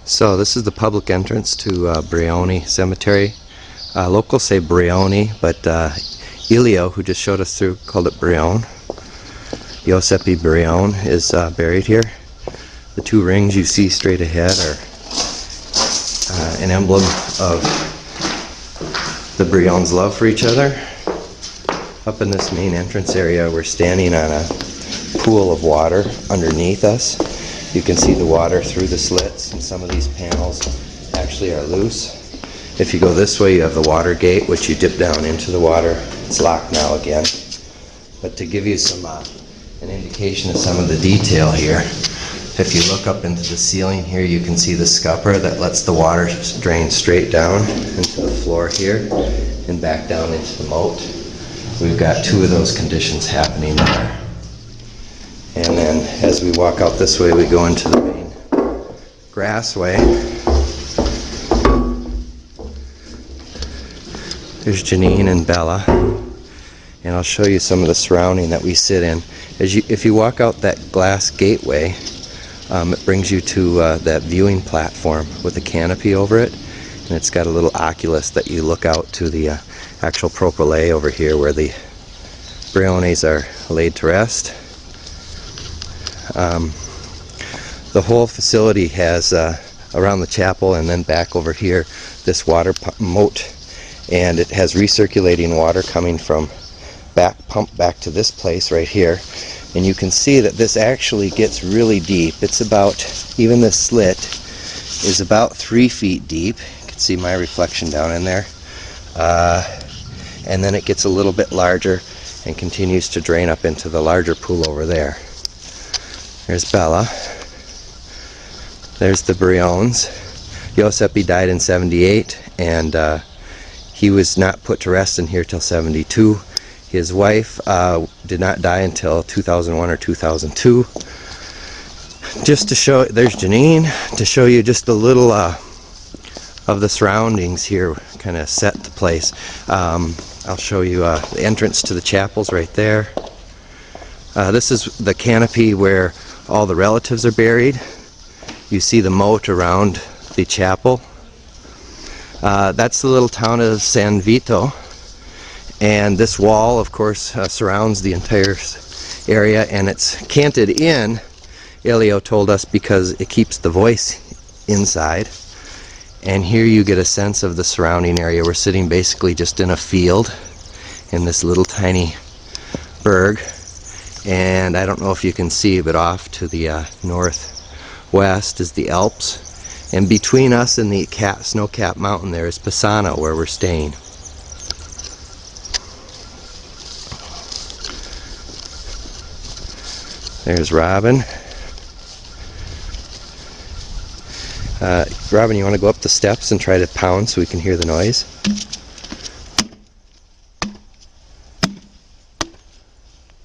So this is the public entrance to Brion Cemetery. Locals say Brioni, but Elio, who just showed us through, called it Brion. Giuseppe Brion is buried here. The two rings you see straight ahead are an emblem of the Brion's love for each other. Up in this main entrance area, we're standing on a pool of water underneath us. You can see the water through the slits, and some of these panels actually are loose. If you go this way, you have the water gate, which you dip down into the water. It's locked now again. But to give you some an indication of some of the detail here, if you look up into the ceiling here, you can see the scupper that lets the water drain straight down into the floor here and back down into the moat. We've got two of those conditions happening there. And then as we walk out this way, we go into the main grassway. There's Janine and Bella. And I'll show you some of the surrounding that we sit in. If you walk out that glass gateway, it brings you to that viewing platform with a canopy over it. And it's got a little oculus that you look out to the actual propylae over here where the Briones are laid to rest. The whole facility has around the chapel and then back over here this water moat, and it has recirculating water coming from pump back to this place right here. And you can see that this actually gets really deep. It's about, even this slit is about 3 feet deep. You can see my reflection down in there. And then it gets a little bit larger and continues to drain up into the larger pool over there. There's Bella. There's the Brions. Giuseppe died in 78, and he was not put to rest in here till 72. His wife did not die until 2001 or 2002. Just to show, there's Janine, to show you just a little of the surroundings here, kind of set the place. I'll show you the entrance to the chapels right there. This is the canopy where all the relatives are buried. You see the moat around the chapel. That's the little town of San Vito. And this wall, of course, surrounds the entire area, and it's canted in, Elio told us, because it keeps the voice inside. And here you get a sense of the surrounding area. We're sitting basically just in a field in this little tiny burg. And I don't know if you can see, but off to the northwest is the Alps. And between us and the snow-capped mountain there is Pisano, where we're staying. There's Robin. Robin, you want to go up the steps and try to pound so we can hear the noise?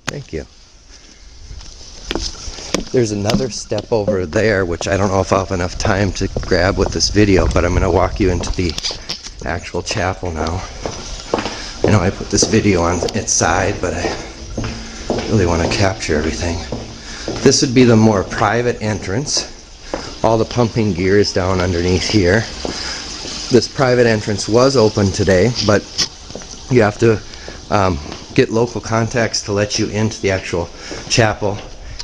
Thank you. There's another step over there, which I don't know if I'll have enough time to grab with this video, but I'm going to walk you into the actual chapel now. I know I put this video on its side, but I really want to capture everything. This would be the more private entrance. All the pumping gear is down underneath here. This private entrance was open today, but you have to get local contacts to let you into the actual chapel.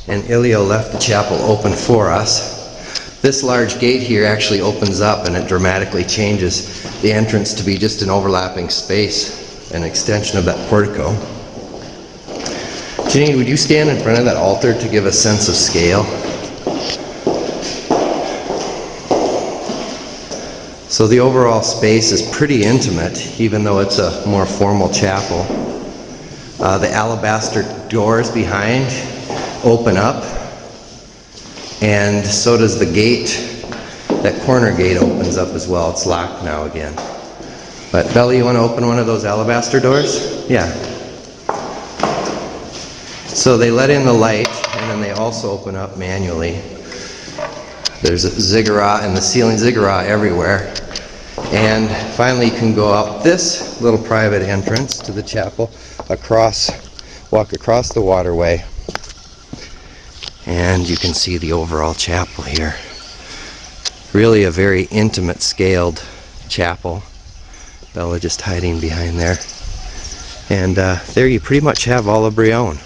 And Elio left the chapel open for us. This large gate here actually opens up, and it dramatically changes the entrance to be just an overlapping space, an extension of that portico. Janine, would you stand in front of that altar to give a sense of scale? So the overall space is pretty intimate, even though it's a more formal chapel. The alabaster doors behind open up, and so does the gate. That corner gate opens up as well. It's locked now again. But Bella, you want to open one of those alabaster doors? Yeah. So they let in the light, and then they also open up manually. There's a ziggurat and the ceiling ziggurat everywhere. And finally you can go out this little private entrance to the chapel, walk across the waterway, and you can see the overall chapel here. Really a very intimate scaled chapel. Bella just hiding behind there. And there you pretty much have all of Brion.